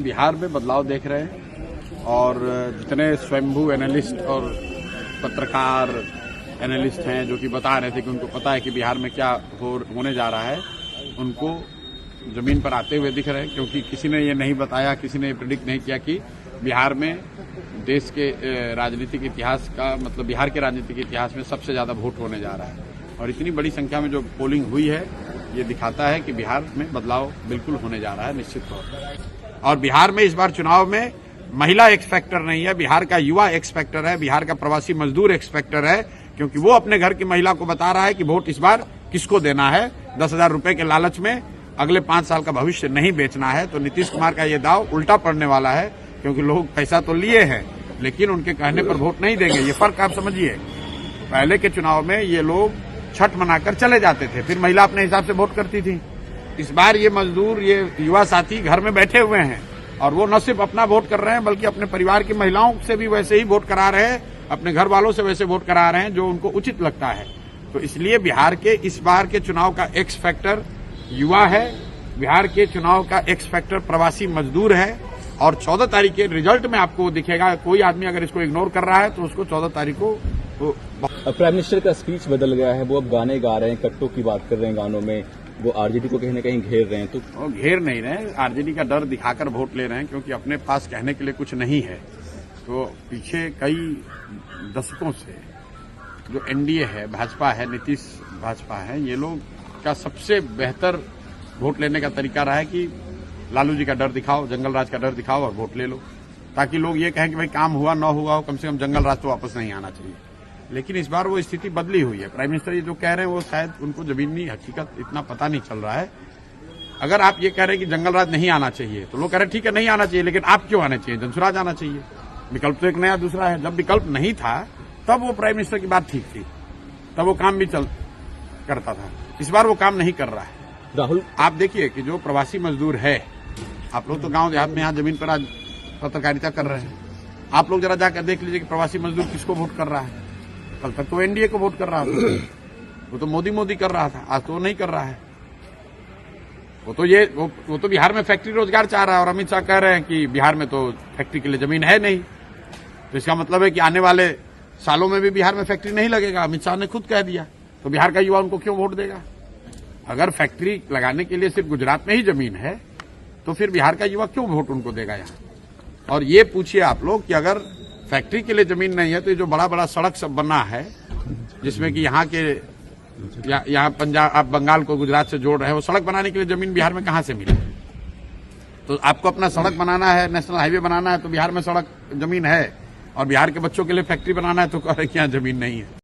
हम बिहार में बदलाव देख रहे हैं और जितने स्वयंभू एनालिस्ट और पत्रकार एनालिस्ट हैं जो कि बता रहे थे कि उनको पता है कि बिहार में क्या होने जा रहा है, उनको जमीन पर आते हुए दिख रहे हैं, क्योंकि किसी ने ये नहीं बताया, किसी ने ये प्रेडिक्ट नहीं किया कि बिहार में देश के राजनीतिक इतिहास का मतलब बिहार के राजनीतिक इतिहास में सबसे ज्यादा वोट होने जा रहा है। और इतनी बड़ी संख्या में जो पोलिंग हुई है ये दिखाता है कि बिहार में बदलाव बिल्कुल होने जा रहा है निश्चित तौर पर। और बिहार में इस बार चुनाव में महिला एक्स फैक्टर नहीं है, बिहार का युवा एक्स फैक्टर है, बिहार का प्रवासी मजदूर एक्स फैक्टर है, क्योंकि वो अपने घर की महिला को बता रहा है कि वोट इस बार किसको देना है। 10,000 रुपए के लालच में अगले 5 साल का भविष्य नहीं बेचना है। तो नीतीश कुमार का ये दाव उल्टा पड़ने वाला है, क्योंकि लोग पैसा तो लिए हैं लेकिन उनके कहने पर वोट नहीं देंगे। ये फर्क आप समझिए। पहले के चुनाव में ये लोग छठ मनाकर चले जाते थे, फिर महिला अपने हिसाब से वोट करती थी। इस बार ये मजदूर, ये युवा साथी घर में बैठे हुए हैं और वो न सिर्फ अपना वोट कर रहे हैं बल्कि अपने परिवार की महिलाओं से भी वैसे ही वोट करा रहे हैं, अपने घर वालों से वैसे वोट करा रहे हैं जो उनको उचित लगता है। तो इसलिए बिहार के इस बार के चुनाव का एक्स फैक्टर युवा है, बिहार के चुनाव का एक्स फैक्टर प्रवासी मजदूर है। और 14 तारीख के रिजल्ट में आपको दिखेगा। कोई आदमी अगर इसको इग्नोर कर रहा है तो उसको 14 तारीख को प्राइम मिनिस्टर का स्पीच बदल गया है, वो अब गाने गा रहे हैं, कट्टों की बात कर रहे हैं गानों में, वो आरजेडी को कहीं न कहीं घेर रहे हैं। तो वो घेर नहीं रहे, आरजेडी का डर दिखाकर वोट ले रहे हैं, क्योंकि अपने पास कहने के लिए कुछ नहीं है। तो पीछे कई दशकों से जो एनडीए है, भाजपा है, नीतीश भाजपा है, ये लोग का सबसे बेहतर वोट लेने का तरीका रहा है कि लालू जी का डर दिखाओ, जंगल राज का डर दिखाओ और वोट ले लो, ताकि लोग ये कहें कि भाई काम हुआ न हुआ हो, कम से कम जंगल राज तो वापस नहीं आना चाहिए। लेकिन इस बार वो स्थिति बदली हुई है। प्राइम मिनिस्टर ये जो कह रहे हैं वो शायद उनको जमीनी हकीकत इतना पता नहीं चल रहा है। अगर आप ये कह रहे हैं कि जंगल राज नहीं आना चाहिए तो लोग कह रहे हैं ठीक है नहीं आना चाहिए, लेकिन आप क्यों आना चाहिए, जनसुराज आना चाहिए। विकल्प तो एक नया दूसरा है। जब विकल्प नहीं था तब वो प्राइम मिनिस्टर की बात ठीक थी, तब वो काम भी करता था। इस बार वो काम नहीं कर रहा है। राहुल, आप देखिए कि जो प्रवासी मजदूर है, आप लोग तो गांव देहात में यहाँ जमीन पर आज पत्रकारिता कर रहे हैं, आप लोग जरा जाकर देख लीजिए कि प्रवासी मजदूर किसको वोट कर रहा है। कल तक तो एनडीए को वोट कर रहा था, वो तो मोदी कर रहा था, आज तो वो नहीं कर रहा है। वो तो बिहार में फैक्ट्री रोजगार चाह रहा है और अमित शाह कह रहे हैं कि बिहार में तो फैक्ट्री के लिए जमीन है नहीं। तो इसका मतलब है कि आने वाले सालों में भी बिहार में फैक्ट्री नहीं लगेगा। अमित शाह ने खुद कह दिया, तो बिहार का युवा उनको क्यों वोट देगा। अगर फैक्ट्री लगाने के लिए सिर्फ गुजरात में ही जमीन है तो फिर बिहार का युवा क्यों वोट उनको देगा यहाँ। और ये पूछिए आप लोग कि अगर फैक्ट्री के लिए जमीन नहीं है तो ये जो बड़ा बड़ा सड़क सब बना है, जिसमें कि यहाँ पंजाब, आप बंगाल को गुजरात से जोड़ रहे हैं, वो सड़क बनाने के लिए जमीन बिहार में कहाँ से मिले। तो आपको अपना सड़क बनाना है, नेशनल हाईवे बनाना है तो बिहार में सड़क जमीन है, और बिहार के बच्चों के लिए फैक्ट्री बनाना है तो कह रहे कि यहाँ जमीन नहीं है।